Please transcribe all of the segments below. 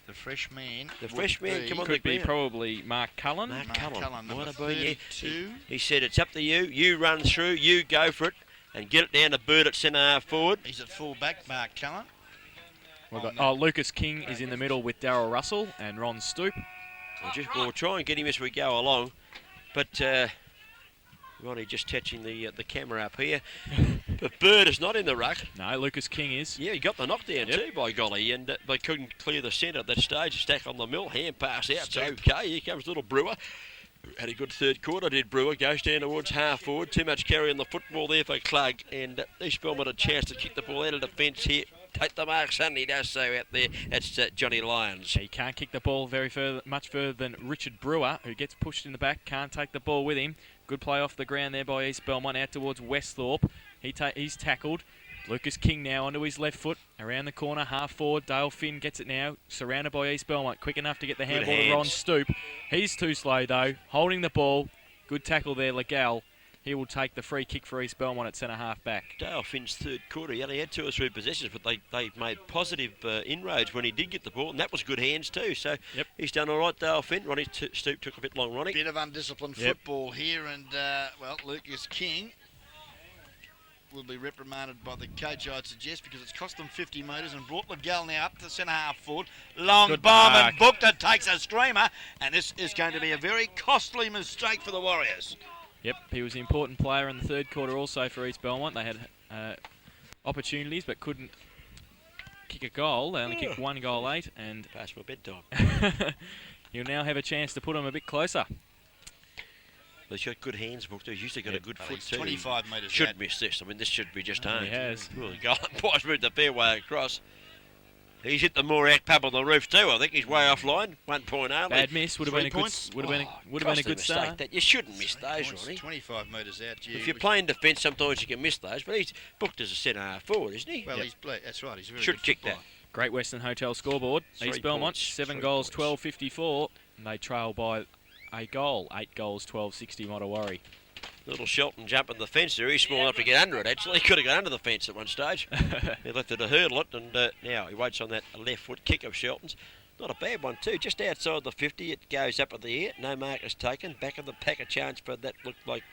The fresh man. The fresh man come on the Could be ground. probably Mark Cullen. Mark Cullen, Cullen. number Might have been, yeah. 32. He said, it's up to you. You run through. You go for it. And get it down to Bird at centre half forward. He's at full back, Mark Cullen. Lucas King is in the middle with Darryl Russell and Ron Stoop. We'll try and get him as we go along. But Ronnie just touching the camera up here. But Bird is not in the ruck. No, Lucas King is. Yeah, he got the knockdown too, by golly. And they couldn't clear the centre at that stage. Stack on the mill. Hand pass out. So, okay, here comes little Brewer. Had a good third quarter, did Brewer. Goes down towards half forward. Too much carry on the football there for Clug. And East Belmont a chance to kick the ball out of defence here. Take the mark, son. He does so out there. That's Johnny Lyons. He can't kick the ball much further than Richard Brewer, who gets pushed in the back. Can't take the ball with him. Good play off the ground there by East Belmont out towards Westhorpe. He's tackled. Lucas King now onto his left foot. Around the corner, half forward. Dale Finn gets it now. Surrounded by East Belmont. Quick enough to get the handball to Ron Stoop. He's too slow though. Holding the ball. Good tackle there, Legal. He will take the free kick for East Belmont at centre half back. Dale Finn's third quarter, he only had 2 or 3 possessions, but they made positive inroads when he did get the ball, and that was good hands too. So he's done all right, Dale Finn. Ronnie Stoop took a bit long, Ronnie. Bit of undisciplined football here, and Lucas King will be reprimanded by the coach, I'd suggest, because it's cost them 50 metres and brought Legal now up to centre half forward. Long bomb and Bookter takes a streamer, and this is going to be a very costly mistake for the Warriors. Yep, he was an important player in the third quarter also for East Belmont. They had opportunities but couldn't kick a goal. They only kicked 1 goal late, and pass for bedtime. He'll now have a chance to put them a bit closer. He's got good hands, Bookter. He's usually got a good foot too. 25 metres. Should miss this. I mean, this should be just owned. He has. Well, the goal boys moved the fair way across. He's hit the Moreac pub on the roof too. I think he's way offline. 1 point only. Bad miss. Would have been a good start. That you shouldn't miss those, Ronnie. 25 metres out. If you're playing defence, sometimes you can miss those. But he's booked as a centre half forward, isn't he? Well, that's right. He's a very should good kick footballer. that. Great Western Hotel scoreboard. East Belmont 7 goals, 12-54, and they trail by a goal. 8 goals, 12-60. Modewarre. Little Shelton jumping the fence there. He's small enough to get under it, actually. He could have got under the fence at one stage. He left it to hurdle it, and now he waits on that left foot kick of Shelton's. Not a bad one, too. Just outside the 50, it goes up in the air. No mark is taken. Back of the pack, a chance for that looked like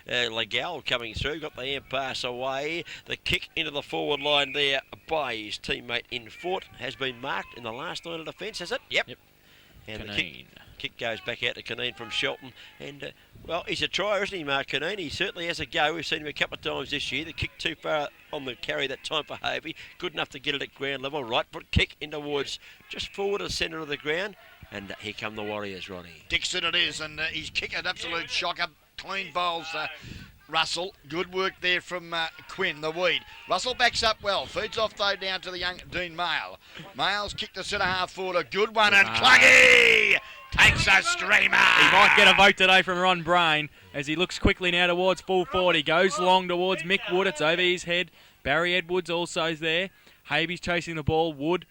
Legal coming through. Got the hand pass away. The kick into the forward line there by his teammate in foot has been marked in the last line of defence, has it? Yep. And the kick goes back out to Caneen from Shelton. And, well, he's a trier, isn't he, Mark Caneen? He certainly has a go. We've seen him a couple of times this year. The kick too far on the carry that time for Havey. Good enough to get it at ground level. Right foot kick in towards just forward of the centre of the ground. And here come the Warriors, Ronnie. Dixon it is, and he's kicked an absolute shocker. Clean bowls. Russell, good work there from Quinn, the weed. Russell backs up well, feeds off though down to the young Dean Mail. Mail's kicked the centre half forward, a good one, and Cluggy takes a streamer. He might get a vote today from Ron Brain as he looks quickly now towards full forward. He goes long towards Mick Wood, it's over his head. Barry Edwards also there. Havey's chasing the ball, Wood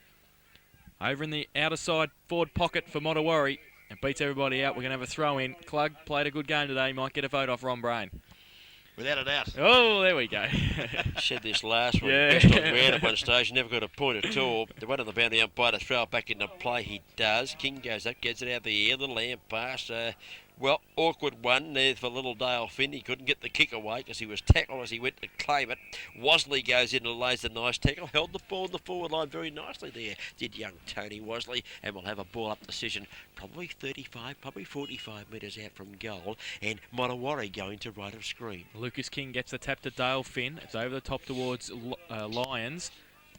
over in the outer side forward pocket for Modewarre and beats everybody out. We're going to have a throw in. Clug played a good game today, might get a vote off Ron Brain. Without a doubt. Oh, there we go. Said this last one. Best on ground at one stage. Never got a point at all. The one on the boundary umpire to throw it back into play. He does. King goes up, gets it out of the air. Little hand pass. Well, awkward one there for little Dale Finn. He couldn't get the kick away because he was tackled as he went to claim it. Wosley goes in and lays the nice tackle. Held the ball in the forward line very nicely there, did young Tony Wosley. And we'll have a ball-up decision, probably 35, probably 45 metres out from goal. And Modewarre going to right of screen. Lucas King gets the tap to Dale Finn. It's over the top towards Lyons.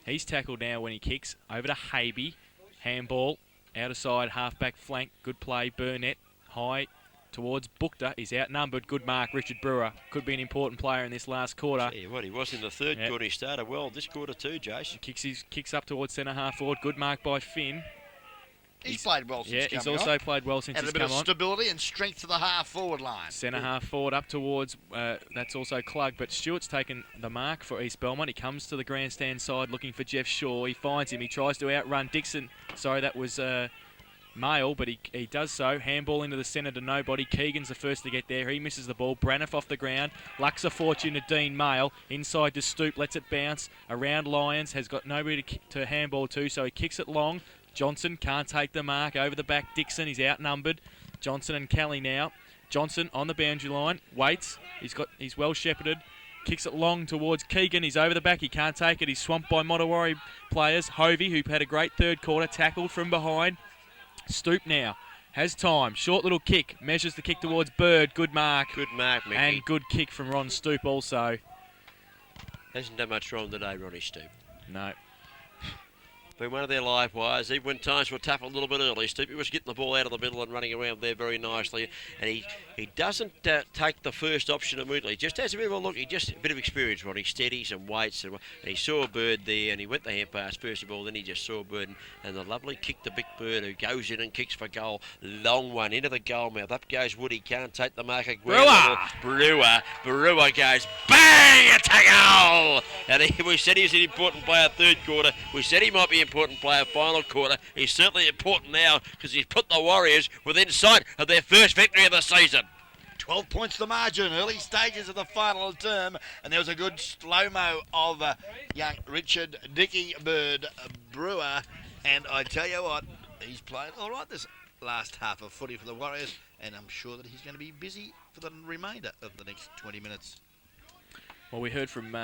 He's tackled now when he kicks. Over to Havey. Handball. Outer side, half-back flank. Good play. Burnett. High. Towards Bookter. He's outnumbered. Good mark, Richard Brewer. Could be an important player in this last quarter. Tell you what, he was in the third quarter. He started well this quarter too, Jace. Kicks up towards centre half forward. Good mark by Finn. He's played well since he's also played well since he's come on. Added a bit of stability and strength to the half forward line. Centre half forward up towards, that's also Clug, but Stewart's taken the mark for East Belmont. He comes to the grandstand side looking for Jeff Shaw. He finds him. He tries to outrun Dixon. Sorry, that was Mail, but he does so. Handball into the centre to nobody. Keegan's the first to get there. He misses the ball. Braniff off the ground. Lucks a fortune to Dean Mail. Inside to Stoop. Lets it bounce. Around Lyons. Has got nobody to handball to, so he kicks it long. Johnson can't take the mark. Over the back, Dixon. He's outnumbered. Johnson and Kelly now. Johnson on the boundary line. Waits. He's well shepherded. Kicks it long towards Keegan. He's over the back. He can't take it. He's swamped by Modewarre players. Hovey, who had a great third quarter, tackled from behind. Stoop now. Has time. Short little kick. Measures the kick towards Bird. Good mark. Good mark, Mickey. And good kick from Ron Stoop also. Hasn't done much wrong today, Ronnie Stoop. No. Been one of their live wires. Even when times were tough a little bit early, Stoopy was getting the ball out of the middle and running around there very nicely. And he doesn't take the first option immediately. Just has a bit of a look. He just a bit of experience, Ronnie. Steadies and waits. And he saw a Bird there and he went the hand pass first of all. Then he just saw a Bird and the lovely kick to Big Bird, who goes in and kicks for goal. Long one into the goal mouth. Up goes Woody. Can't take the mark. Brewer goes bang! It's a goal! And we said he was an important player third quarter. We said he might be important player final quarter. He's certainly important now because he's put the Warriors within sight of their first victory of the season. 12 points the margin, early stages of the final term, and there was a good slow-mo of young Richard Dicky Bird Brewer, and I tell you what, he's played all right this last half of footy for the Warriors, and I'm sure that he's going to be busy for the remainder of the next 20 minutes. Well, we heard from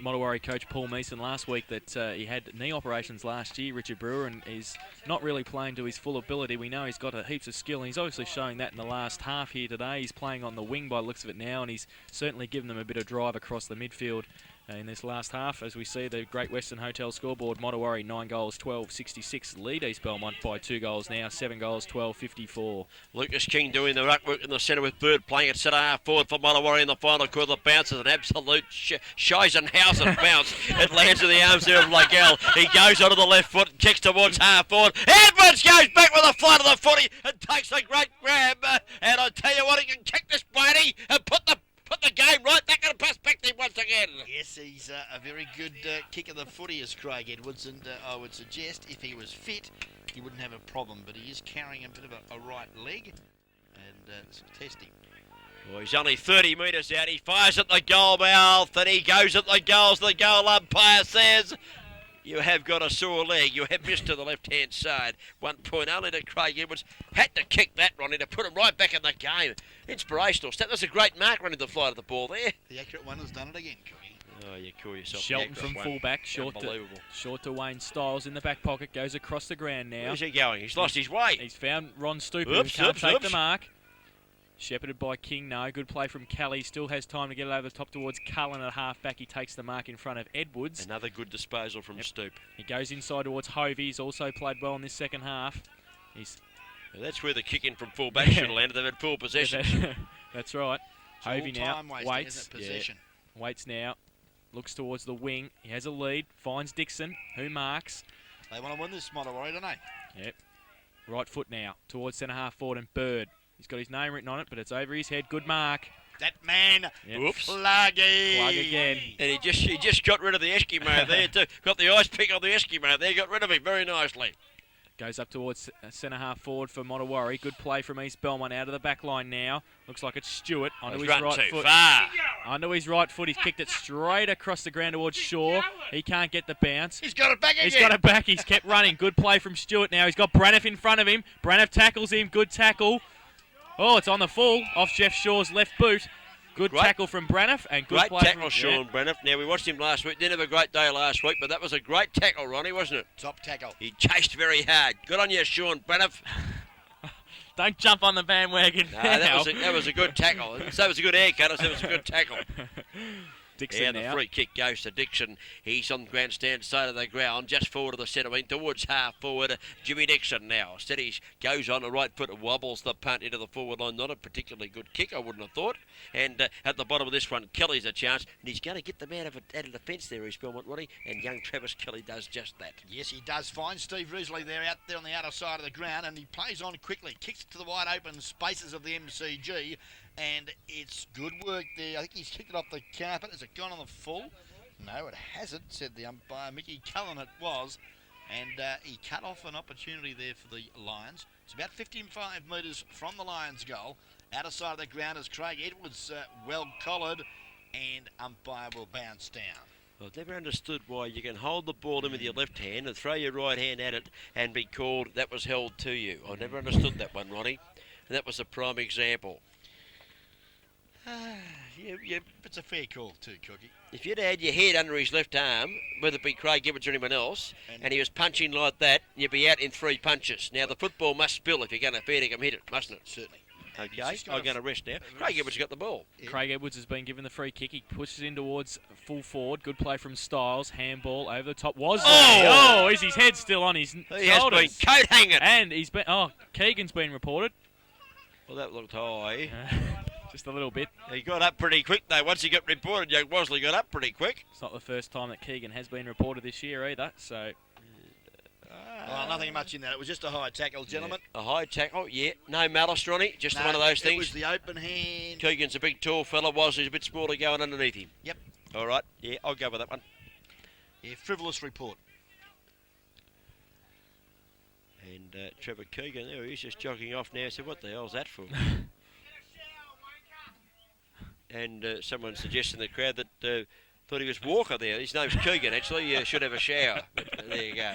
Modewarre coach Paul Meeson last week that he had knee operations last year, Richard Brewer, and is not really playing to his full ability. We know he's got heaps of skill, and he's obviously showing that in the last half here today. He's playing on the wing by the looks of it now, and he's certainly given them a bit of drive across the midfield in this last half. As we see the Great Western Hotel scoreboard, Modewarre 9 goals, 12-66, lead East Belmont by 2 goals now, 7 goals, 12-54. Lucas King doing the ruck work in the centre with Bird playing at centre half forward for Modewarre in the final quarter. The bounce is an absolute Scheisenhausen bounce. It lands in the arms there of Lagel. He goes onto the left foot and kicks towards half forward. Edwards goes back with a flight of the footy and takes a great grab. And I tell you what, he can kick this Brady and put the game right back in perspective once again. Yes, he's a very good kick of the footy, is Craig Edwards, and I would suggest if he was fit, he wouldn't have a problem, but he is carrying a bit of a right leg, and some testing. Well, he's only 30 metres out. He fires at the goal mouth, and he goes at the goals. The goal umpire says, you have got a sore leg. You have missed to the left-hand side. 1 point only to Craig Edwards. Had to kick that, Ronnie, to put him right back in the game. Inspirational step. That's a great mark running the flight of the ball there. The accurate one has done it again, Cookie. Oh, you call yourself Shelton from fullback, short to Wayne Styles in the back pocket, goes across the ground now. Where's he going? He's lost his way. He's found Ron Stoop, who can't take the mark. Shepherded by King, no. Good play from Kelly. Still has time to get it over the top towards Cullen at half-back. He takes the mark in front of Edwards. Another good disposal from Stoop. He goes inside towards Hovey. He's also played well in this second half. That's where the kick in from full-back should have landed. They've had full possession. That's right. Hovey now waits. Waits now. Looks towards the wing. He has a lead. Finds Dixon, who marks. They want to win this Modewarre, don't they? Yep. Right foot now towards centre-half forward and Bird. He's got his name written on it, but it's over his head. Good mark. That man, Oops. Pluggy. Plug again. And he just got rid of the Eskimo there too. Got the ice pick on the Eskimo there. Got rid of him very nicely. Goes up towards centre half forward for Modewarre. Good play from East Belmont out of the back line now. Looks like it's Stewart onto his right foot. Far. Onto his right foot. He's kicked it straight across the ground towards Shaw. He can't get the bounce. He's got it back again. He's got it back. He's kept running. Good play from Stewart now. He's got Braniff in front of him. Braniff tackles him. Good tackle. Oh, it's on the full off Jeff Shaw's left boot. Good tackle from Braniff and good play tackle, from Sean Braniff. Now, we watched him last week. Didn't have a great day last week, but that was a great tackle, Ronnie, wasn't it? Top tackle. He chased very hard. Good on you, Sean Braniff. Don't jump on the bandwagon. No, that was a good tackle. So it was a good haircut. I said it was a good tackle. Dixon the free kick goes to Dixon. He's on the grandstand side of the ground, just forward of the centre wing, towards half forward. Jimmy Dixon now. Steady goes on the right foot and wobbles the punt into the forward line. Not a particularly good kick, I wouldn't have thought. And at the bottom of this one, Kelly's a chance, and he's going to get them out of a defence there, East Belmont, Ronnie. And young Travis Kelly does just that. Yes, he does find Steve Risley there out there on the outer side of the ground, and he plays on quickly, kicks it to the wide open spaces of the MCG. And it's good work there. I think he's kicked it off the carpet. Has it gone on the full? No, it hasn't, said the umpire. Mickey Cullen it was. And he cut off an opportunity there for the Lions. It's about 55 metres from the Lions' goal. Outer side of the ground is Craig Edwards well collared. And umpire will bounce down. I've never understood why you can hold the ball in with your left hand and throw your right hand at it and be called that was held to you. I've never understood that one, Ronnie. And that was a prime example. Yeah, it's a fair call too, Cookie. If you'd had your head under his left arm, whether it be Craig Edwards or anyone else, and he was punching like that, you'd be out in 3 punches. Now, the football must spill if you're going to fair him hit it, mustn't it? Certainly. Okay, I'm going to rest now. Craig Edwards got the ball. Yeah. Craig Edwards has been given the free kick. He pushes in towards full forward. Good play from Styles. Handball over the top. Is his head still on his He shoulders? has been coat hanging. And he's been. Keegan's been reported. Well, that looked high. Just a little bit. He got up pretty quick, though. Once he got reported, young Wosley got up pretty quick. It's not the first time that Keegan has been reported this year either. So. Well, nothing much in that. It was just a high tackle, gentlemen. Yeah. A high tackle, yeah. No malice, Ronnie. Just one of those It things. was the open hand. Keegan's a big, tall fella. Wosley's a bit smaller going underneath him. Yep. All right. Yeah, I'll go with that one. Yeah, frivolous report. And Trevor Keegan, there he's just jogging off now. So what the hell's that for? And someone suggested in the crowd that thought he was Walker there. His name's Keegan, actually. Should have a shower. But, there you go.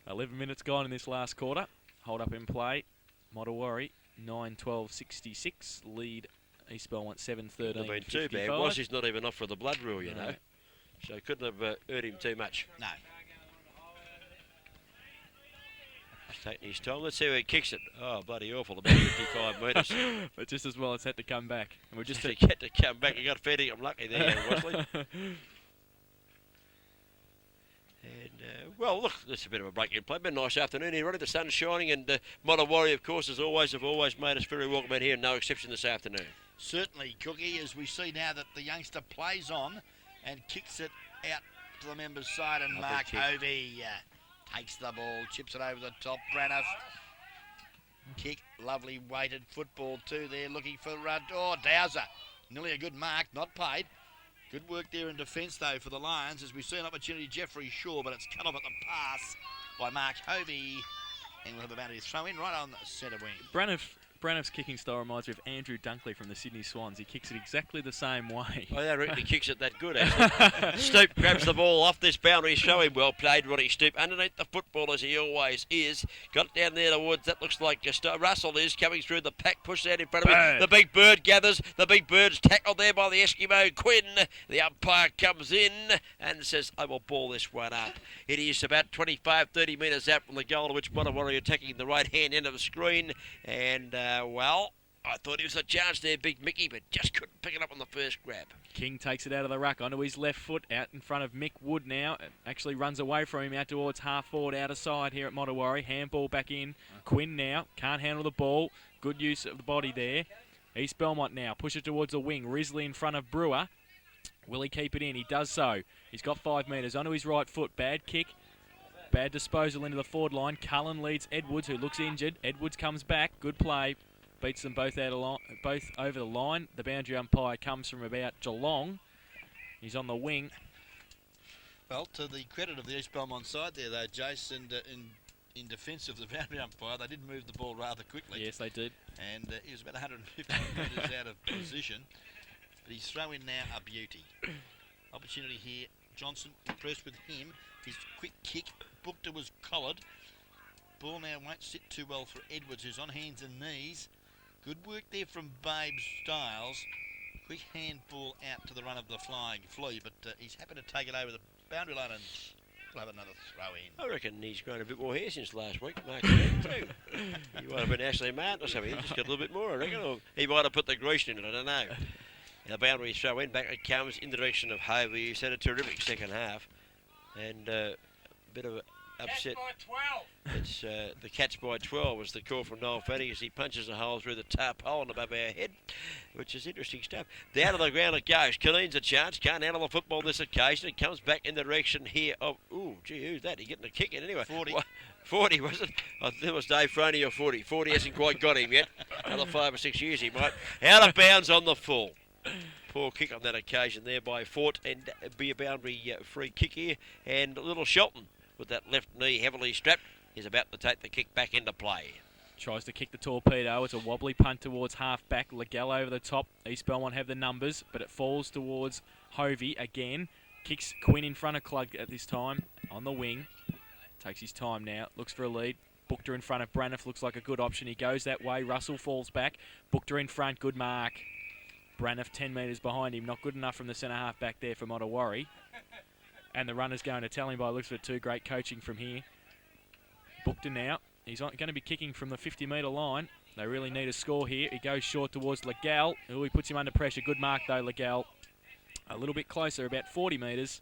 11 minutes gone in this last quarter. Hold up in play. Modewarre 9-12-66. Lead East Belmont 7-13. I mean, too bad. Wosley's not even off for the blood rule, you know. So couldn't have hurt him too much. No. He's taking his time. Let's see where he kicks it. Oh, bloody awful. About 55 metres. But just as well it's had to come back. And we're just He had to come back. He got fair I'm lucky there, Wosley. And, well, look, this is a bit of a break in play. Been a nice afternoon here, Ronnie. The sun's shining, and Modewarre, of course, as always, have always made us very welcome out here, no exception this afternoon. Certainly, Cookie, as we see now that the youngster plays on and kicks it out to the members' side, and Mark Hovey takes the ball, chips it over the top. Braniff kick, lovely weighted football too there, looking for Dowser. Nearly a good mark, not paid. Good work there in defence, though, for the Lions, as we see an opportunity, Jeffrey Shaw, but it's cut off at the pass by Mark Hovey. And we'll have a boundary throw in right on the centre wing. Braniff's kicking style reminds me of Andrew Dunkley from the Sydney Swans. He kicks it exactly the same way. I don't reckon he kicks it that good, actually. Stoop grabs the ball off this boundary. Show him well played, Ronnie Stoop. Underneath the football, as he always is. Got it down there towards, that looks like just Russell is coming through the pack, pushes out in front of him. The big bird gathers. The big bird's tackled there by the Eskimo Quinn. The umpire comes in and says, I will ball this one up. It is about 25-30 metres out from the goal, to which Modewarre attacking the right-hand end of the screen. And, well, I thought he was a chance there, Big Mickey, but just couldn't pick it up on the first grab. King takes it out of the ruck onto his left foot, out in front of Mick Wood now. Actually runs away from him out towards half forward, outer side here at Modewarre. Handball back in. Quinn now can't handle the ball. Good use of the body there. East Belmont now push it towards the wing. Risley in front of Brewer. Will he keep it in? He does so. He's got 5 metres onto his right foot. Bad kick. Bad disposal into the forward line. Cullen leads Edwards, who looks injured. Edwards comes back. Good play. Beats them both both over the line. The boundary umpire comes from about Geelong. He's on the wing. Well, to the credit of the East Belmont side there, though, Jason, in defence of the boundary umpire, they did move the ball rather quickly. Yes, they did. And he was about 150 metres out of position. But he's throwing now a beauty. Opportunity here. Johnson impressed with him. His quick kick. Booked was collared. Ball now won't sit too well for Edwards, who's on hands and knees. Good work there from Babe Styles. Quick handball out to the run of the flying flea, but he's happy to take it over the boundary line and we'll have another throw in. I reckon he's grown a bit more hair since last week, Mark. Too. He might have been Ashley Martin or something. He just got a little bit more, I reckon. Or he might have put the grease in it, I don't know. The boundary throw in, back it comes in the direction of Hovey. He's had a terrific second half. And a bit of an upset. Cats by 12. It's the Cats by 12 was the call from Noel Fanning as he punches a hole through the top hole and above our head, which is interesting stuff. Down to the ground it goes. Killeen's a chance. Can't handle the football this occasion. It comes back in the direction here of, ooh, gee, who's that? He's getting a kick in anyway. 40. 40, was it? I think it was Dave Froney or 40. 40 hasn't quite got him yet. Another 5 or 6 years he might. Out of bounds on the full. Poor kick on that occasion there by Fort, and be a boundary free kick here. And little Shelton with that left knee heavily strapped is about to take the kick back into play. Tries to kick the torpedo. It's a wobbly punt towards half-back. Legel over the top. East Belmont have the numbers, but it falls towards Hovey again. Kicks Quinn in front of Klug at this time on the wing. Takes his time now. Looks for a lead. Booked her in front of Braniff. Looks like a good option. He goes that way. Russell falls back. Booked her in front. Good mark. Braniff 10 metres behind him. Not good enough from the centre half back there for Modewarre. And the runner's going to tell him by looks for two. Great coaching from here. Booked her now. He's going to be kicking from the 50-metre line. They really need a score here. He goes short towards Legel. Oh, he puts him under pressure. Good mark though, Legel. A little bit closer, about 40 metres.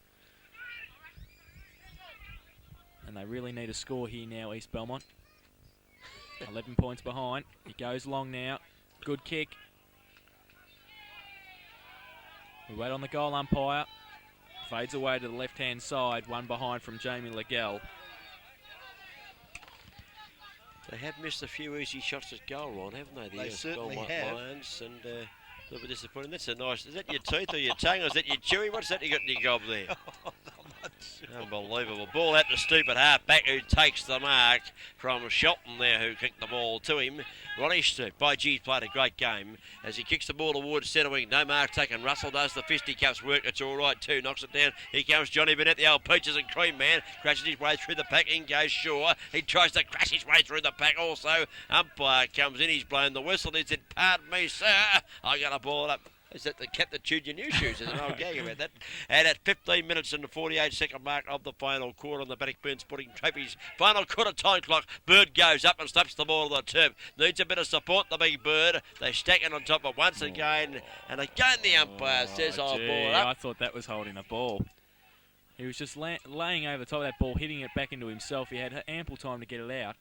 And they really need a score here now, East Belmont. 11 points behind. He goes long now. Good kick. We wait on the goal umpire. Fades away to the left-hand side. One behind from Jamie Legel. They have missed a few easy shots at goal, Ron, haven't they? They certainly have. Lions, and a little bit disappointing. That's a nice... Is that your teeth or your tongue, or is that your chewy? What's that you got in your gob there? Unbelievable. Ball out to Stoop at half-back, who takes the mark from Shelton there, who kicked the ball to him. Ronnie Stoop, by G's, played a great game as he kicks the ball towards centre wing. No mark taken. Russell does the fisticuffs work. It's all right too. Knocks it down. Here comes Johnny Bennett, the old peaches and cream man. Crashes his way through the pack. In goes Shaw. He tries to crash his way through the pack also. Umpire comes in. He's blown the whistle. He said, "Pardon me, sir. I got a ball up." Is that the cat that chewed your new shoes? There's an old gag about that. And at 15 minutes and the 48-second mark of the final quarter on the Bannockburn Sporting Trophies final quarter time clock, Bird goes up and slaps the ball to the turf. Needs a bit of support, the big Bird. They stack it on top of once again. And again the umpire says, "I'll ball up." I thought that was holding the ball. He was just laying over the top of that ball, hitting it back into himself. He had ample time to get it out.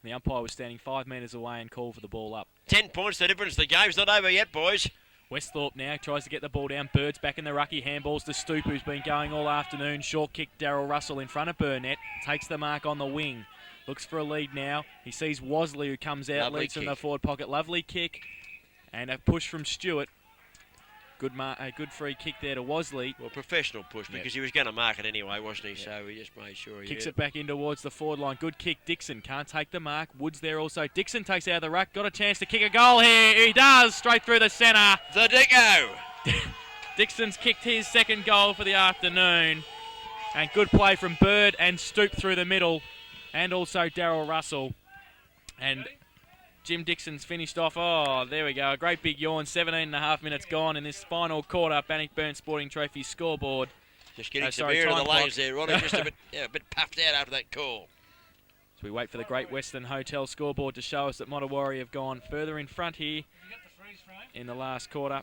The umpire was standing 5 metres away and called for the ball up. 10 points the difference. The game's not over yet, boys. Westhorpe now tries to get the ball down. Bird's back in the rucky. Handballs to Stoop, who's been going all afternoon. Short kick, Darryl Russell in front of Burnett. Takes the mark on the wing. Looks for a lead now. He sees Wosley, who comes out, Lovely leads kick. from the forward pocket. Lovely kick. And a push from Stewart. A good free kick there to Wosley. Well, professional push, because he was going to mark it anyway, wasn't he? So he just made sure he Kicks it back in towards the forward line. Good kick. Dixon can't take the mark. Woods there also. Dixon takes out of the ruck. Got a chance to kick a goal here. He does. Straight through the centre. The Dicko. Dixon's kicked his second goal for the afternoon. And good play from Bird and Stoop through the middle. And also Darryl Russell. And Jim Dixon's finished off. Oh, there we go. A great big yawn. 17.5 minutes gone in this final quarter. Bannockburn Sporting Trophy scoreboard. Just getting some air in the time lungs there, Ronnie. Just a bit puffed out after that call. So we wait for the Great Western Hotel scoreboard to show us that Modewarre have gone further in front here in the last quarter.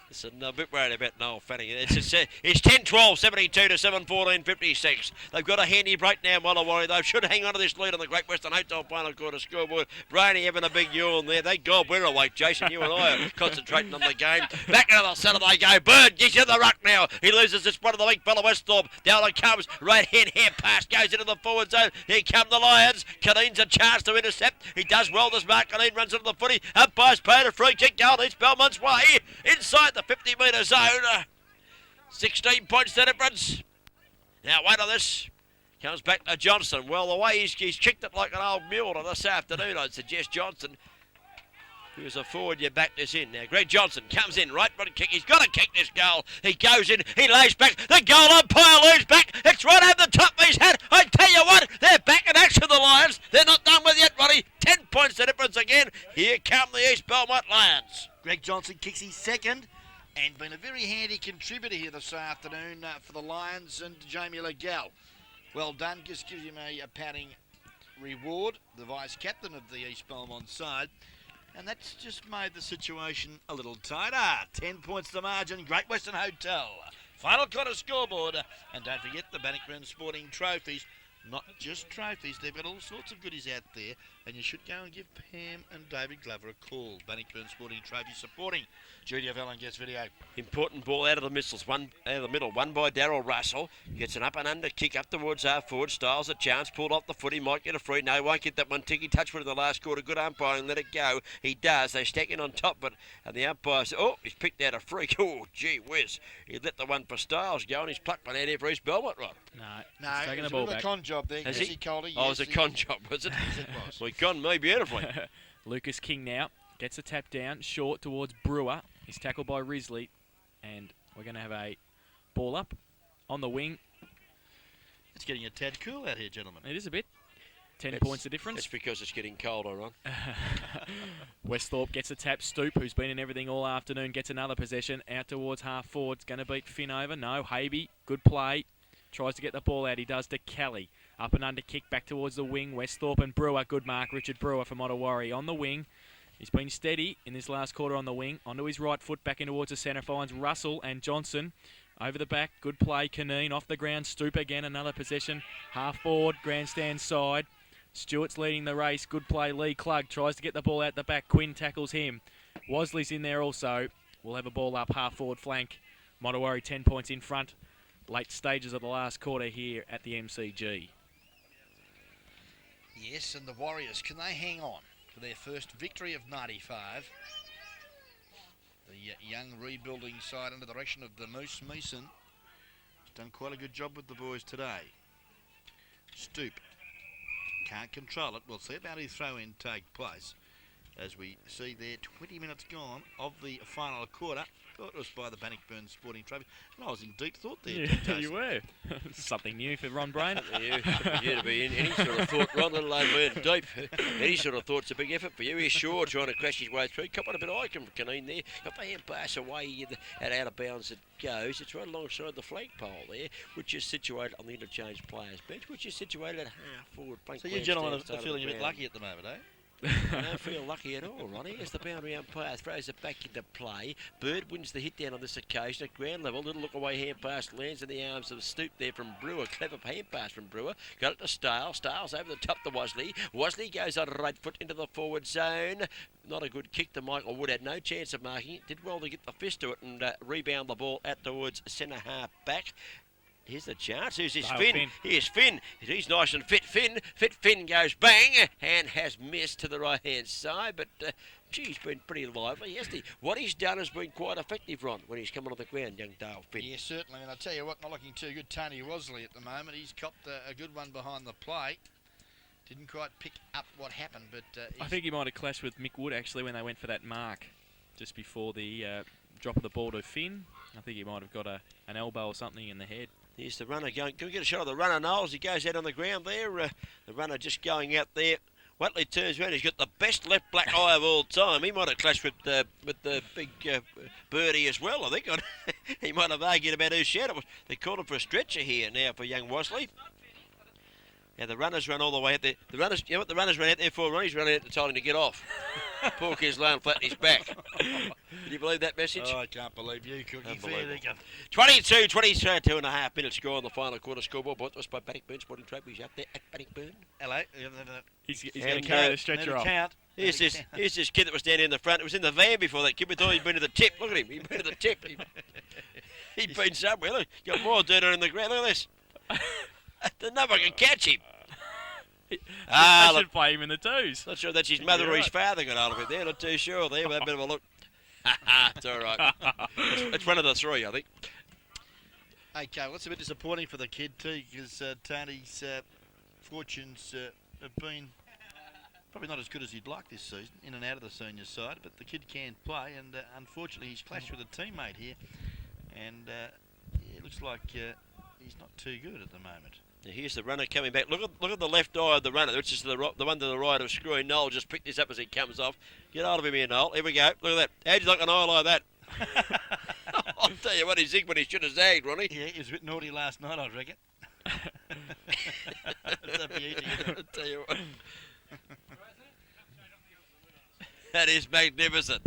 Listen, I'm a bit worried about Noel Fanning. It's 10-12, 72 to 7-14, 56. They've got a handy break now, Modewarre. They should hang on to this lead on the Great Western Hotel final quarter scoreboard. Brainy having a big yawn there. Thank God we're awake, Jason. You and I are concentrating on the game. Back into the centre they go. Bird gets in the ruck now. He loses this one of the weak fella Westhorpe. Down it comes. Right hand pass goes into the forward zone. Here come the Lions. Cadeen's a chance to intercept. He does well, this Mark. Cadeen runs into the footy. Umpire's paid a free kick goal. East Belmont's way. Inside the 50-metre zone. 16 points the difference. Now wait on this. Comes back to Johnson. Well, the way he's kicked it like an old mule this afternoon, I'd suggest Johnson. He was a forward, you back this in. Now, Greg Johnson comes in, right foot kick. He's got to kick this goal. He goes in, he lays back. The goal umpire leaves back. It's right over the top of his head. I tell you what, they're back in action, the Lions. They're not done with yet, Ronnie. 10 points the difference again. Here come the East Belmont Lions. Greg Johnson kicks his second and been a very handy contributor here this afternoon for the Lions and Jamie Legel. Well done. Just gives him a patting reward, the vice-captain of the East Belmont side. And that's just made the situation a little tighter. 10 points the margin. Great Western Hotel. Final quarter scoreboard. And don't forget the Bannockburn Sporting Trophies. Not just trophies. They've got all sorts of goodies out there. And you should go and give Pam and David Glover a call. Bannockburn Sporting Trophy supporting Judy of Ellen Guest Video. Important ball out of the missiles, one out of the middle, one by Darryl Russell. Gets an up and under kick up towards half forward. Styles a chance, pulled off the foot. He might get a free. No, he won't get that one. Ticky touch with in the last quarter. Good umpiring, let it go. He does. They stack in on top, but and the umpire says, oh, he's picked out a freak. Oh, gee whiz. He let the one for Styles go, and he's plucked one out here for East Belmont, right? No, he's taking the it was ball a bit back. of a job there. Has Jesse he? Calder. Oh, it yes, was a he- con job, was it? Yes, it was. We conned me beautifully. Lucas King now gets a tap down, short towards Brewer. He's tackled by Risley, and we're going to have a ball up on the wing. It's getting a tad cool out here, gentlemen. It is a bit. 10 That's- points of difference. That's because it's getting colder, Ron. Westhorpe gets a tap. Stoop, who's been in everything all afternoon, gets another possession out towards half forward. It's going to beat Finn over. No, Habe, good play. Tries to get the ball out. He does to Kelly. Up and under kick back towards the wing. Westhorpe and Brewer. Good mark. Richard Brewer from Modewarre on the wing. He's been steady in this last quarter on the wing. Onto his right foot, back in towards the centre. Finds Russell and Johnson. Over the back. Good play. Caneen off the ground. Stoop again. Another possession. Half forward. Grandstand side. Stewart's leading the race. Good play. Lee Klug tries to get the ball out the back. Quinn tackles him. Wasley's in there also. We'll have a ball up half forward flank. Modewarre 10 points in front. Late stages of the last quarter here at the MCG. Yes, and the Warriors, can they hang on for their first victory of 95? The young rebuilding side under the direction of the Moose Mason has done quite a good job with the boys today. Stoop can't control it. We'll see about his throw-in take place as we see there 20 minutes gone of the final quarter. Thought it was by the Bannockburn Sporting Trophy, and I was in deep thought there. Yeah, you were. Something new for Ron Brain. You to be in any sort of thought, Ron, let alone being deep. Any sort of thought's a big effort for you. He's sure trying to crash his way through. Cop on a bit of icon from Caneen there. Got the hand pass away at out of bounds it goes. It's right alongside the flagpole there, which is situated on the interchange players bench, which is situated at half forward. So you gentlemen are feeling a bit lucky at the moment, eh? I don't feel lucky at all, Ronnie. As the boundary umpire throws it back into play, Bird wins the hit down on this occasion at ground level. Little look away hand pass lands in the arms of Stoop there from Brewer. Clever hand pass from Brewer. Got it to Stale. Stale's over the top to Wasley. Wasley goes on right foot into the forward zone. Not a good kick to Michael Wood. Had no chance of marking it. Did well to get the fist to it and rebound the ball out towards centre half back. Here's the chance. Who's this? Finn. Here's Finn. He's nice and fit. Finn goes bang and has missed to the right-hand side. But, he's been pretty lively, hasn't he? What he's done has been quite effective, Ron, when he's come on the ground, young Dale Finn. Yeah, certainly. And I tell you what, not looking too good. Tony Wasley at the moment. He's copped a good one behind the plate. Didn't quite pick up what happened, but... I think he might have clashed with Mick Wood, actually, when they went for that mark just before the drop of the ball to Finn. I think he might have got an elbow or something in the head. Here's the runner going. Can we get a shot of the runner, Knowles? He goes out on the ground there. The runner just going out there. Watley turns around. He's got the best left black eye of all time. He might have clashed with the big birdie as well, I think. He might have argued about whose shout it was. They called him for a stretcher here now for young Wasley. Now the runners run all the way out there. The runners, you know what the runners ran out there for, Ron? He's running out to tell him to get off. Poor kid's laying flat on his back. Can you believe that message? Oh, I can't believe you, Cookie. Fair dinkum. 22 and a half minutes score on the final quarter scoreboard. Brought to us by Bannockburn Sporting Trophies out there at Bannockburn. Hello. He's going to carry the stretcher off. Count. Here's this kid that was down in the front. It was in the van before that kid. We thought he'd been to the tip. Look at him. He'd been to the tip. He'd been somewhere. Look, got more dirt on the ground. Look at this. No one can catch him. I should play him in the twos. Not sure that's his mother or his father got hold of it there. Not too sure there. We'll have a bit of a look. It's all right. It's one of the three, I think. Okay, well, it's a bit disappointing for the kid too, because Tony's fortunes have been probably not as good as he'd like this season, in and out of the senior side, but the kid can play, and unfortunately he's clashed with a teammate here, and it looks like he's not too good at the moment. Now here's the runner coming back. Look at the left eye of the runner, which is the one to the right of screen. Noel just picked this up as he comes off. Get hold of him here, Noel. Here we go. Look at that. How'd you like an eye like that? I'll tell you what, he zigged when he should have zagged, Ronnie. Yeah, he was a bit naughty last night, I reckon. It's up to you, I'll tell you what. That is magnificent.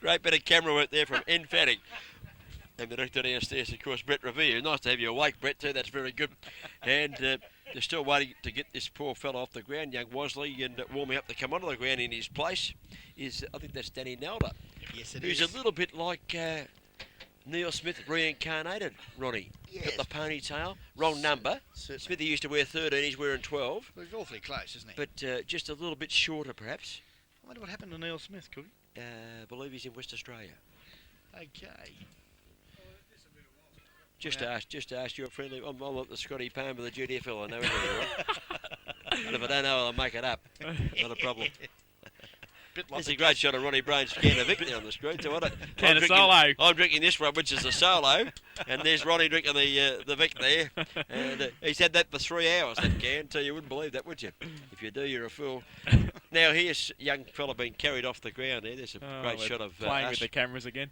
Great bit of camera work there from Emphatic. And the director downstairs, of course, Brett Revere. Nice to have you awake, Brett, too. That's very good. And they're still waiting to get this poor fellow off the ground, young Wasley, and warming up to come onto the ground in his place is, I think that's Danny Nelder. Yes, it who's is. a little bit like Neil Smith reincarnated, Ronnie. Yes. Got the ponytail, wrong number. Certainly. Smithy used to wear 13, he's wearing 12. Well, he's awfully close, isn't he? But just a little bit shorter, perhaps. I wonder what happened to Neil Smith, Cookie. I believe he's in West Australia. Okay. Just ask your friendly. I'm like the Scotty Palmer, the GDFL. I know everything. And if I don't know, I'll make it up. Not a problem. It's a great shot of Ronnie Brain's can of Vic there on the screen. So I'm drinking this one, which is a solo, and there's Ronnie drinking the Vic there. And he's had that for 3 hours, that can. So you wouldn't believe that, would you? If you do, you're a fool. Now here's a young fella being carried off the ground there. There's a great shot of playing us. with the cameras again.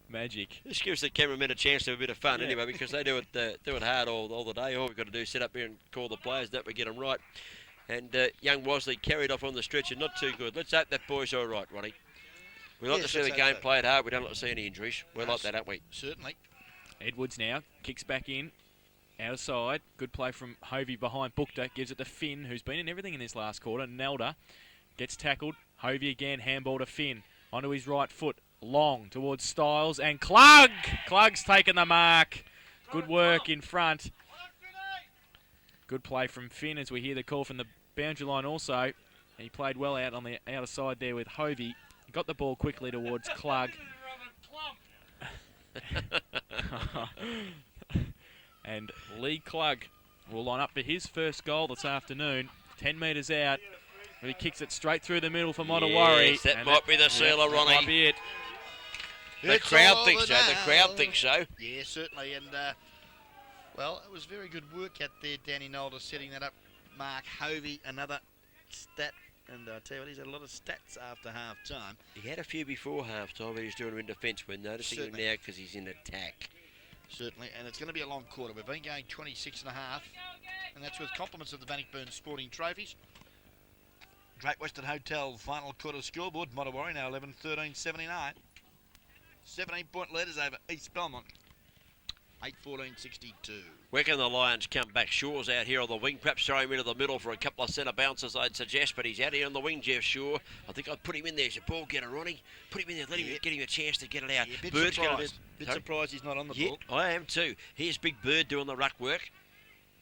Magic. This gives the cameramen a chance to have a bit of fun anyway, because they do it hard all the day. All we've got to do is sit up here and call the players, don't we get them right. And young Wosley carried off on the stretcher, not too good. Let's hope that boy's all right, Ronnie. We like to see the game played hard. We don't like to see any injuries. We're like that, aren't we? Certainly. Edwards now kicks back in, outside. Good play from Hovey behind Bookter. Gives it to Finn, who's been in everything in this last quarter. Nelda gets tackled. Hovey again, handball to Finn. Onto his right foot. Long towards Styles and Klug. Klug's taken the mark. Good work in front. Good play from Finn as we hear the call from the boundary line also. He played well out on the outer side there with Hovey. Got the ball quickly towards Klug. And Lee Klug will line up for his first goal this afternoon. 10 metres out. He kicks it straight through the middle for Modewarre. Yes, that might be the sealer, Ronnie. That might be it. The crowd thinks so. The crowd thinks so. Yeah, certainly. And, well, it was very good work out there, Danny Nolder, setting that up. Mark Hovey, another stat. And I tell you what, he's had a lot of stats after half-time. He had a few before half-time, but he's doing them in defence. We're noticing him now because he's in attack. Certainly, and it's going to be a long quarter. We've been going 26 and a half, and that's with compliments of the Bannockburn Sporting Trophies. Great Western Hotel final quarter scoreboard. Modewarre now 11-13-79. 17-point leaders over East Belmont. 8-14-62. Where can the Lions come back? Shaw's out here on the wing. Perhaps throw him into the middle for a couple of centre bounces, I'd suggest. But he's out here on the wing, Jeff Shaw. I think I'd put him in there as a ball getter, Ronnie. Put him in there, get him a chance to get it out. Yeah, Bird's surprised he's not on the ball. I am too. Here's Big Bird doing the ruck work.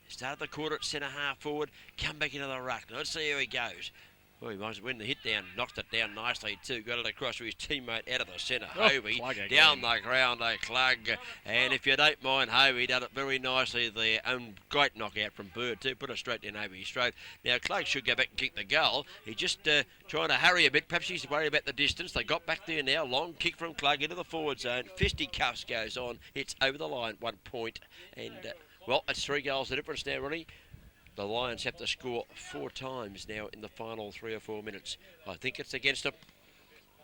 Started the quarter at centre half forward. Come back into the ruck. Now let's see how he goes. Well, he might win the hit down, knocked it down nicely too. Got it across to his teammate out of the centre. Hovey down the ground, they Klug. And if you don't mind, Hovey done it very nicely there. Great knockout from Bird too. Put it straight in Hovey's throat. Now Klug should go back and kick the goal. He's just trying to hurry a bit. Perhaps he's worried about the distance. They got back there now. Long kick from Klug into the forward zone. Fisticuffs goes on. It's over the line, 1 point. And well, it's 3 goals the difference now, Ronnie. The Lions have to score 4 times now in the final 3 or 4 minutes. I think it's against them.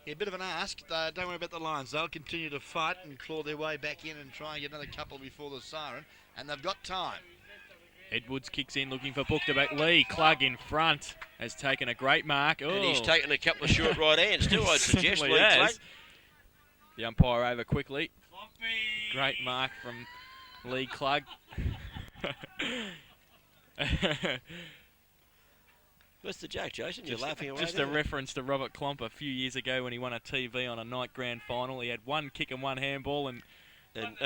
Yeah, a bit of an ask. Don't worry about the Lions. They'll continue to fight and claw their way back in and try and get another couple before the siren. And they've got time. Edwards kicks in looking for Bookter back. Lee Klug in front has taken a great mark. And he's taken a couple of short right hands too, I'd suggest. Lee Klug. The umpire over quickly. Great mark from Lee Klug. What's the joke, Jason? You're laughing away. Just a reference to Robert Klomp a few years ago when he won a TV on a night grand final. He had 1 kick and 1 handball, and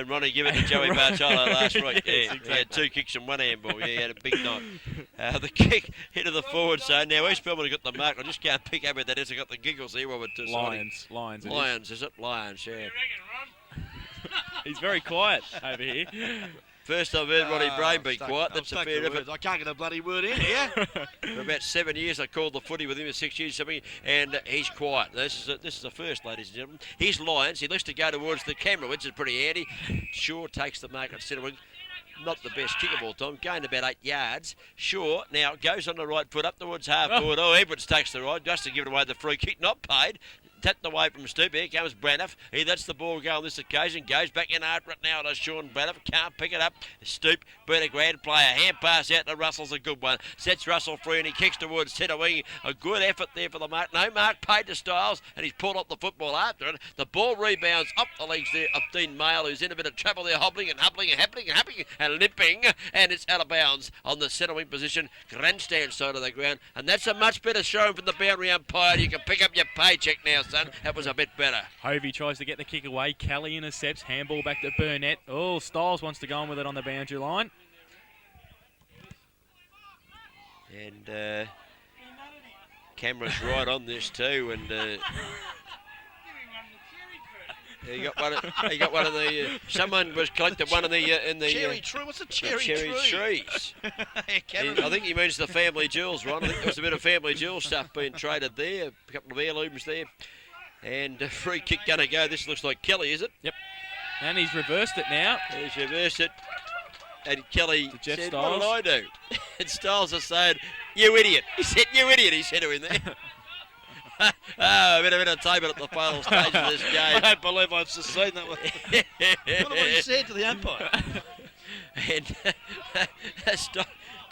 Ronnie gave it to Joey Bartolo last week. Yes, exactly. He had 2 kicks and 1 handball. Yeah, he had a big night. The kick into the forward zone. Now East Belmont have got the mark. I just can't pick up with that. I've got the giggles here. Lions, is it? Lions, yeah. He's very quiet over here. First I've heard Ronnie Brain be quiet. That's a fair effort. I can't get a bloody word in here. For about 7 years, I called the footy with him for 6 years, something, and he's quiet. This is the first, ladies and gentlemen. Here's Lions. He looks to go towards the camera, which is pretty handy. Shaw takes the mark at centre wing. Not the best kick of all time. Gained about 8 yards. Shaw now goes on the right foot up towards half forward. Oh, Edwards takes the right just to give it away the free kick. Not paid. Tapped away from Stoop. Here comes Braniff. He lets the ball go on this occasion. Goes back in hard right now to Sean Braniff. Can't pick it up. Stoop. Been a grand player. Hand pass out to Russell's a good one. Sets Russell free and he kicks towards centre wing. A good effort there for the mark. No mark paid to Styles and he's pulled up the football after it. The ball rebounds up the legs there of Dean Mail, who's in a bit of trouble there, hobbling and happening and limping. And it's out of bounds on the centre wing position. Grandstand side of the ground. And that's a much better showing from the boundary umpire. You can pick up your paycheck now, son. That was a bit better. Hovey tries to get the kick away. Kelly intercepts. Handball back to Burnett. Oh, Styles wants to go on with it on the boundary line. And camera's right on this too. And He got one. He got one of the. Someone was collected one in the cherry tree. What's a cherry trees. I think he means the family jewels, Ron. I think there was a bit of family jewel stuff being traded there. A couple of heirlooms there. And a free kick going to go. This looks like Kelly, is it? Yep. And he's reversed it now. He's reversed it. And Kelly Jeff said, Styles. what did I do? And Styles is saying, you idiot. He said, you idiot, he said to him there. A bit of entertainment at the final stage of this game. I don't believe I've just seen that one. What he said to the umpire. And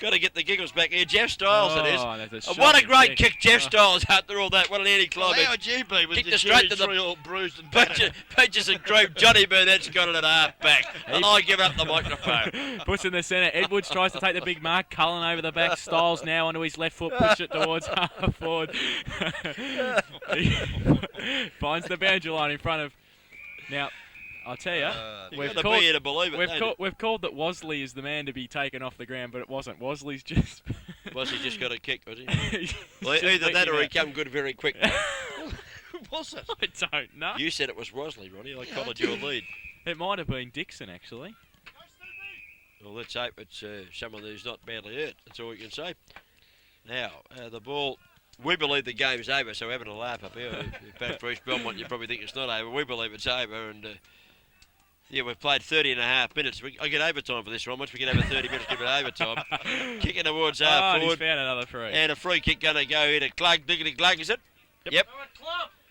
got to get the giggles back here. Jeff Styles it is. That's What a great kick. kick, Jeff Styles, after all that. What an anti-climax. Well, how would you be with Kicked the it straight cherry to tree the all bruised and battered? Peaches and cream. Johnny Burnett's got it at half back. And I give up the microphone. Puts in the centre. Edwards tries to take the big mark. Cullen over the back. Styles now onto his left foot. Push it towards half forward. Finds the boundary line in front of. Now, I'll tell you, You've got to be here to believe it. we've called that Wosley is the man to be taken off the ground, but it wasn't. Wosley's just. Was he just got a kick, was he? He's Well, just either that leaking or he out. come good very quick. Who was it? I don't know. You said it was Wosley, Ronnie. I Yeah, followed I your did. lead. It might have been Dixon, actually. Well, let's hope it's someone who's not badly hurt. That's all we can say. Now, the ball. We believe the game's over, so we're having a laugh up here. If back for East Belmont, you probably think it's not over. We believe it's over, and yeah, we've played 30 and a half minutes. I get overtime for this, Ron. Once we get over 30 minutes, give it overtime. Kicking towards half Oh, and he's forward. found another free. And a free kick going to go here to Glug. Diggity Glug, is it? Yep.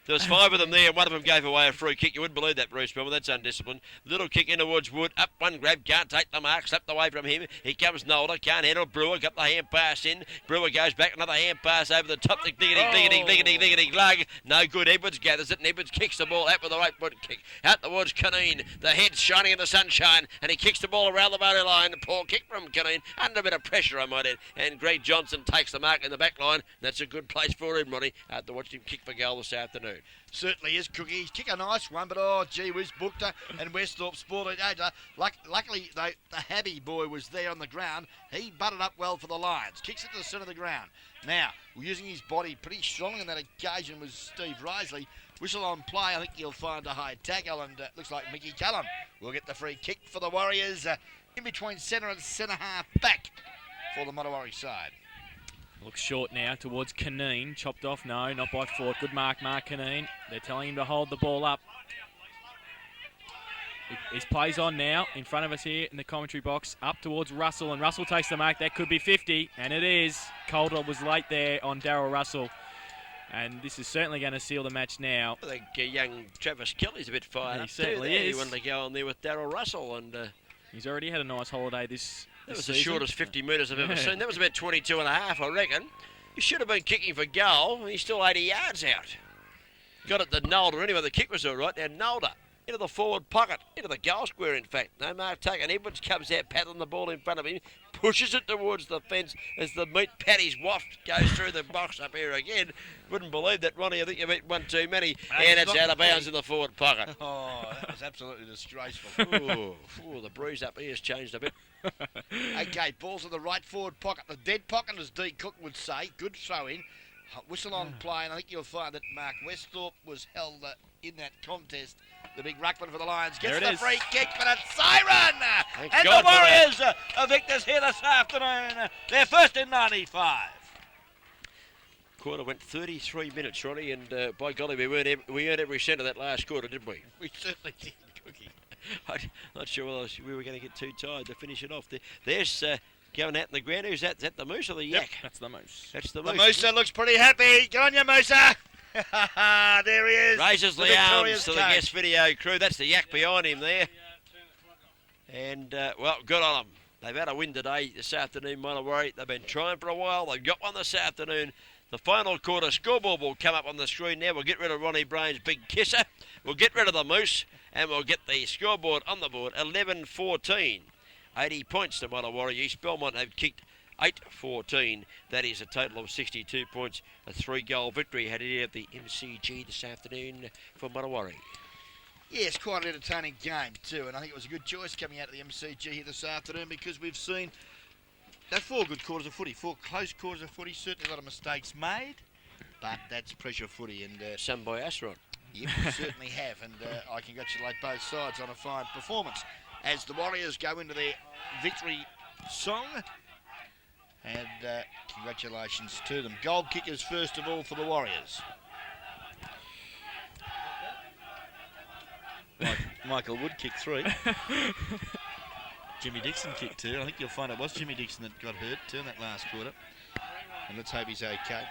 There was 5 of them there, and one of them gave away a free kick. You wouldn't believe that, Bruce Belmont. That's undisciplined. Little kick in towards Wood. Up one grab, can't take the mark. Slapped away from him. Here comes Nolder. Can't handle Brewer. Got the hand pass in. Brewer goes back. Another hand pass over the top. Diggity Glug. No good. Edwards gathers it, and Edwards kicks the ball out with a right foot kick. Out towards Caneen. The head's shining in the sunshine, and he kicks the ball around the boundary line. Poor kick from Caneen. Under a bit of pressure, I might add. And Greg Johnson takes the mark in the back line. That's a good place for him, Ronnie. After watching him kick for goal this afternoon. Certainly is, Cookie. He's kicked a nice one, but oh, gee whiz, booked her, and Westhorpe spoiled it over. Luckily, the Habby boy was there on the ground. He butted up well for the Lions. Kicks it to the centre of the ground. Now, using his body pretty strongly on that occasion was Steve Risley. Whistle on play. I think he'll find a high tackle, and looks like Mickey Cullen will get the free kick for the Warriors in between centre and centre half back for the Modewarre side. Looks short now towards Caneen. Chopped off. No, not by Ford. Good mark, Caneen. They're telling him to hold the ball up. His play's on now in front of us here in the commentary box. Up towards Russell, and Russell takes the mark. That could be 50, and it is. Calder was late there on Darryl Russell. And this is certainly going to seal the match now. I think young Travis Kelly's a bit fired He up certainly too there. is. He wanted to go on there with Darryl Russell, and He's already had a nice holiday this that was season. the shortest 50 metres I've ever Yeah. seen. That was about 22 and a half, I reckon. He should have been kicking for goal. He's still 80 yards out. Got it to Nolder anyway. The kick was all right. Now Nolder into the forward pocket, into the goal square, in fact. No mark taken. Edwards comes out, paddling the ball in front of him, pushes it towards the fence as the meat patties waft goes through the box up here again. Wouldn't believe that, Ronnie. I think you've eaten one too many. And it's out of bounds in the forward pocket. Oh, that was absolutely disgraceful. Ooh, the breeze up here has changed a bit. Okay, ball's in the right forward pocket. The dead pocket, as D. Cook would say. Good throw-in. Whistle on play, and I think you'll find that Mark Westhorpe was held in that contest. The big ruckman for the Lions gets There it the is. free kick, but it's siren! Thank And God the for that. Warriors are victors here this afternoon. They're first in 95. Quarter went 33 minutes, Ronnie, and by golly, we earned every cent of that last quarter, didn't we? We certainly did, Cookie. I'm not sure whether we were going to get too tired to finish it off. There's going out in the ground. Who's that? Is that the Moose or the Yak? That's the Moose. That's the The Moose. Mooser looks pretty happy. Good on you, Mooser. There he is. Raises the arms victorious to the coach. guest video crew. That's the Yak behind him there. And, well, good on them. They've had a win today, this afternoon, Modewarre. They've been trying for a while. They've got one this afternoon. The final quarter scoreboard will come up on the screen now. We'll get rid of Ronnie Brain's big kisser. We'll get rid of the Moose. And we'll get the scoreboard on the board. 11-14. 80 points to Modewarre. East Belmont have kicked 8-14. That is a total of 62 points. A 3-goal victory had it at the MCG this afternoon for Modewarre. Yes, quite an entertaining game too, and I think it was a good choice coming out of the MCG here this afternoon because we've seen that 4 good quarters of footy, 4 close quarters of footy. Certainly a lot of mistakes made, but that's pressure footy, and Some by us, Ron. Yep, you certainly have, and I congratulate both sides on a fine performance as the Warriors go into their victory song. And congratulations to them. Goal kickers first of all for the Warriors. Michael Wood kicked 3. Jimmy Dixon kicked 2. I think you'll find it was Jimmy Dixon that got hurt too in that last quarter. And let's hope he's okay.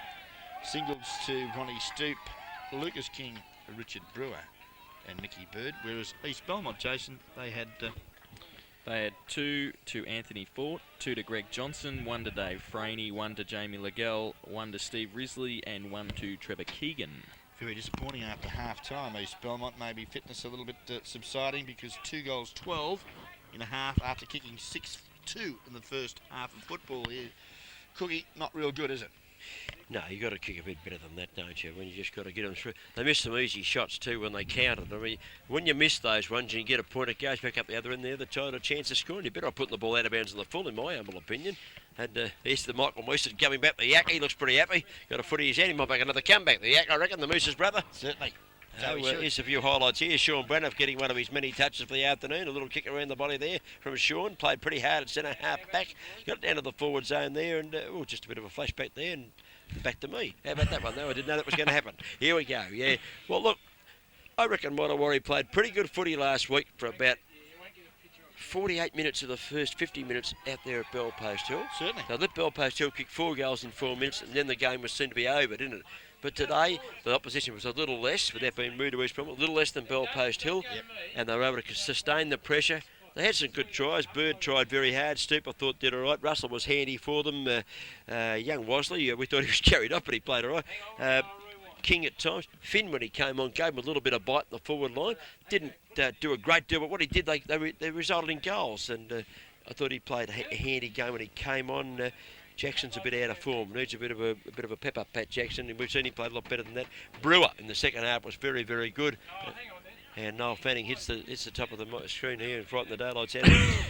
Singles to Ronnie Stoop, Lucas King, Richard Brewer and Mickey Bird. Whereas East Belmont, Jason, they had 2 to Anthony Fort, 2 to Greg Johnson, 1 to Dave Franey, 1 to Jamie Legel, 1 to Steve Risley, and 1 to Trevor Keegan. Very disappointing after half-time. East Belmont, maybe fitness a little bit subsiding because 2 goals 12 in a half after kicking 6-2 in the first half of football here. Cookie, not real good, is it? No, you got to kick a bit better than that, don't you? When you just got to get them through. They missed some easy shots too when they counted. I mean, when you miss those ones and you get a point, it goes back up the other end there. The tied a chance of scoring. You better off putting the ball out of bounds in the full, in my humble opinion. And there's the Michael Moose coming back. The Yak, he looks pretty happy. Got a foot in his hand. He might make another comeback. The Yak, I reckon, the Moose's brother. Certainly. Here's a few highlights here. Sean Braniff getting one of his many touches for the afternoon. A little kick around the body there from Sean. Played pretty hard at centre half back. Got down to the forward zone there, and just a bit of a flashback there. And back to me. How about that one, though? I didn't know that was going to happen. Here we go, yeah. Well, look, I reckon Modewarre played pretty good footy last week for about 48 minutes of the first 50 minutes out there at Belpost Hill. Certainly. They let Belpost Hill kick 4 goals in 4 minutes, and then the game was seen to be over, didn't it? But today, the opposition was a little less, without being rude to East Belmont, a little less than Belpost Hill, and they were able to sustain the pressure. They had some good tries. Bird tried very hard. Stoop, I thought, did all right. Russell was handy for them. Young Wosley, we thought he was carried up, but he played all right. King at times. Finn, when he came on, gave him a little bit of bite in the forward line. Didn't do a great deal, but what he did, they resulted in goals. And I thought he played a handy game when he came on. Jackson's a bit out of form. Needs a bit of a pep up, Pat Jackson, and we've seen him play a lot better than that. Brewer in the second half was very, very good. And Noel Fanning hits the top of the screen here and frighten the daylights out of him.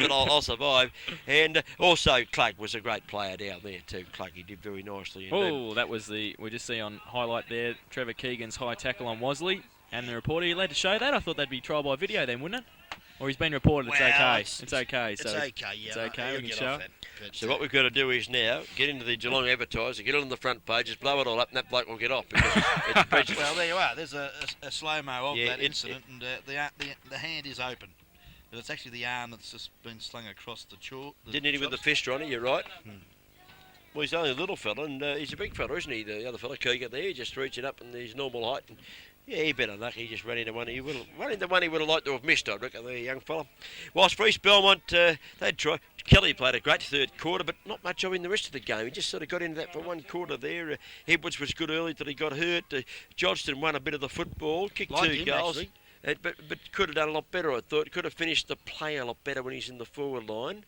But I'll survive. And also Clark was a great player down there too. Clark, he did very nicely. Oh, that was we just see on highlight there, Trevor Keegan's high tackle on Wosley. And the reporter, are you allowed to show that? I thought that'd be trial by video then, wouldn't it? Or he's been reported, it's okay. It's okay. It's okay, yeah. It's okay, we can show it. So what we've got to do is now get into the Geelong Advertiser, get it on the front page, just blow it all up, and that bloke will get off because it's precious. Well, there you are. There's a slow-mo of that incident, and the hand is open. But it's actually the arm that's just been slung across the chalk. Didn't hit him with the fist, Ronnie, you're right. Well, he's only a little fella, and he's a big fella, isn't he? The other fella, Keegan, there, just reaching up in his normal height. And, yeah, he better luck. He just ran into one. He would have liked to have missed, I reckon, the young fella. Whilst for East Belmont, they'd try. Kelly played a great third quarter, but not much of in the rest of the game. He just sort of got into that for one quarter there. Edwards was good early till he got hurt. Johnston won a bit of the football, kicked 2 goals. But could have done a lot better, I thought. Could have finished the play a lot better when he's in the forward line.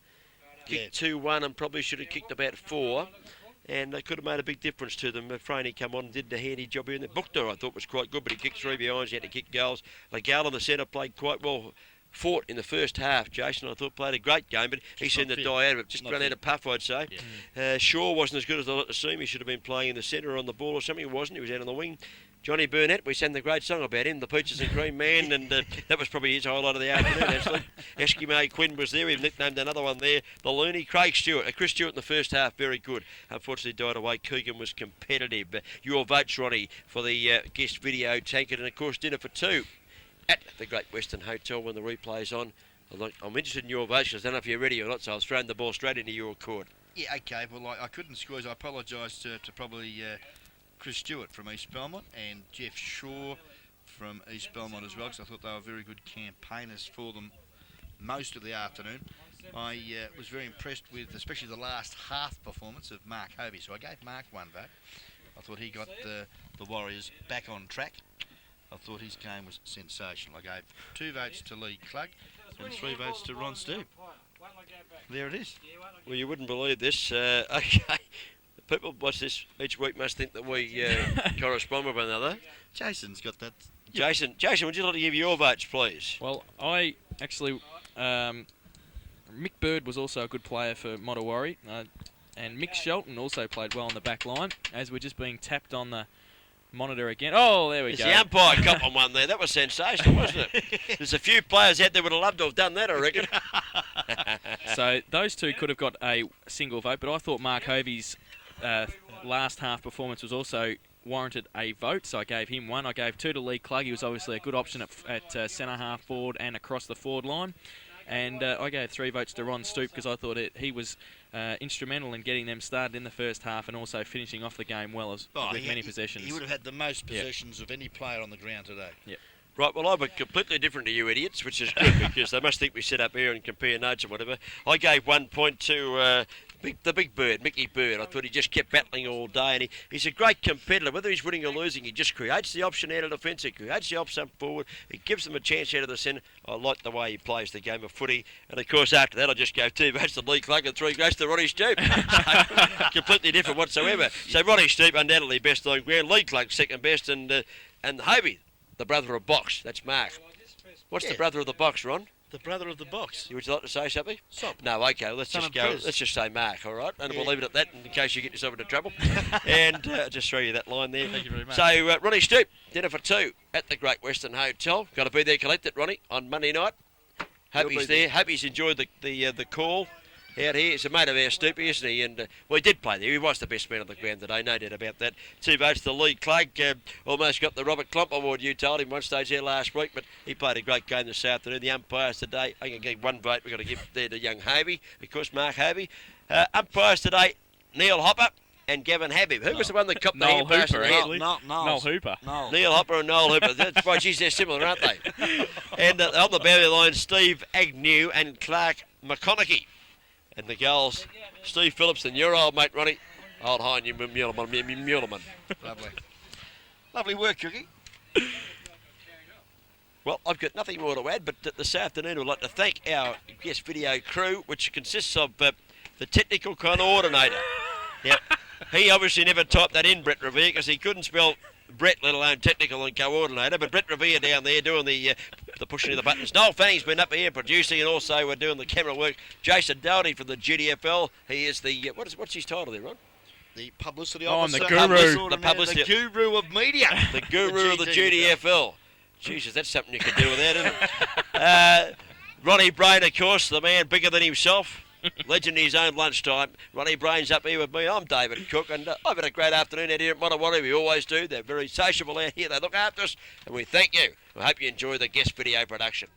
Kicked 2-1 and probably should have kicked about 4. And they could have made a big difference to them. Franey come on and did the handy job here. And Buchter, I thought, was quite good, but he kicked 3 behinds. He had to kick goals. Legal in the centre played quite well. Fought in the first half, Jason, I thought played a great game, but he seemed to die out of it. Just ran out of puff, I'd say. Yeah. Shaw wasn't as good as I like to see him. He should have been playing in the centre or on the ball or something. He wasn't. He was out on the wing. Johnny Burnett, we sang the great song about him, the Peaches and Cream Man, and that was probably his highlight of the afternoon, actually. Eskimo Quinn was there. We've nicknamed another one there, the Looney. Craig Stewart. Chris Stewart in the first half, very good. Unfortunately died away. Keegan was competitive. Your votes, Ronnie, for the guest video tankard, and of course dinner for 2 at the Great Western Hotel when the replay's on. I'm interested in your votes because I don't know if you're ready or not, so I was throwing the ball straight into your court. Yeah, okay. Well, I couldn't squeeze. I apologise to probably Chris Stewart from East Belmont and Jeff Shaw from East Belmont as well, because I thought they were very good campaigners for them most of the afternoon. I was very impressed with especially the last half performance of Mark Hovey, so I gave Mark 1 vote. I thought he got the Warriors back on track. I thought his game was sensational. I gave 2 votes to Lee Clug and 3 votes to Ron Stoop. There it is. Well, you wouldn't believe this. Okay. People watch this each week must think that we correspond with one another. Jason's got that. Jason, would you like to give your votes, please? Well, I actually... Mick Bird was also a good player for Modewarre. And Mick Shelton also played well on the back line. As we're just being tapped on the Monitor again. Oh, there we There's go. the umpire cop on one there. That was sensational, wasn't it? There's a few players out there would have loved to have done that, I reckon. So those two could have got a single vote, but I thought Mark Hovey's last half performance was also warranted a vote, so I gave him one. I gave 2 to Lee Clug. He was obviously a good option at centre half forward and across the forward line. And I gave 3 votes to Ron Stoop because I thought he was instrumental in getting them started in the first half and also finishing off the game well with many possessions. He would have had the most possessions of any player on the ground today. Yep. Right, well, I'm completely different to you idiots, which is good because they must think we sit up here and compare notes or whatever. I gave 1 point to the big bird, Mickey Bird. I thought he just kept battling all day, and he's a great competitor. Whether he's winning or losing, he just creates the option out of defence, he creates the option forward, he gives them a chance out of the centre. I like the way he plays the game of footy. And, of course, after that, I just gave 2 votes to Lee Clug and 3 votes to Ronnie Stoop. So, completely different whatsoever. So Ronnie Stoop, undoubtedly best on ground. Lee Clug, second best, and Hovey, the brother of Box. That's Mark. What's the brother of the Box, Ron? The brother of the Box. Would you like to say something? Sop. No, okay. Let's Son just of go. Chris. Let's just say Mark, all right? And we'll leave it at that in case you get yourself into trouble. And just throw you that line there. Thank you very much. So Ronnie Stoop, dinner for 2 at the Great Western Hotel. Got to be there, collect it, Ronnie, on Monday night. Hope he's there. Hope he's enjoyed the call out here. He's a mate of our Stoopy, isn't he? And well, he did play there. He was the best man on the ground today, no doubt about that. 2 votes to Lee Clug. Almost got the Robert Klump Award. You told him one stage there last week, but he played a great game this afternoon. The umpires today, I can give 1 vote. We've got to give there to young Hovey, of course, Mark Hovey. Umpires today, Neil Hopper and Gavin Habib. Who was the one that copped the Noel hand pass in Hooper, the hand? actually. Noel Hooper. Neil Hopper and Noel Hooper. That's why, geez, they're similar, aren't they? And on the boundary line, Steve Agnew and Clark McConaughey. And the goals, Steve Phillips and your old mate, Ronnie. Old Hein, you Muleman. Lovely. Lovely work, Cookie. Well, I've got nothing more to add, but this afternoon I'd like to thank our guest video crew, which consists of the technical coordinator. Now, he obviously never typed that in, Brett Revere, because he couldn't spell Brett, let alone technical and coordinator. But Brett Revere down there doing the pushing of the buttons. Noel Fanning's been up here producing, and also we're doing the camera work. Jason Doherty from the GDFL. He is the what's his title there, Ron? The publicity I'm officer. the guru. The publicity. The guru of media. The guru of the GDFL. Jesus, that's something you could do without, isn't it? Ronnie Brain, of course, the man bigger than himself. Legend in his own lunchtime. Ronnie Brain's up here with me. I'm David Cook, and I've had a great afternoon out here at Modewarre. We always do. They're very sociable out here. They look after us, and we thank you. I hope you enjoy the guest video production.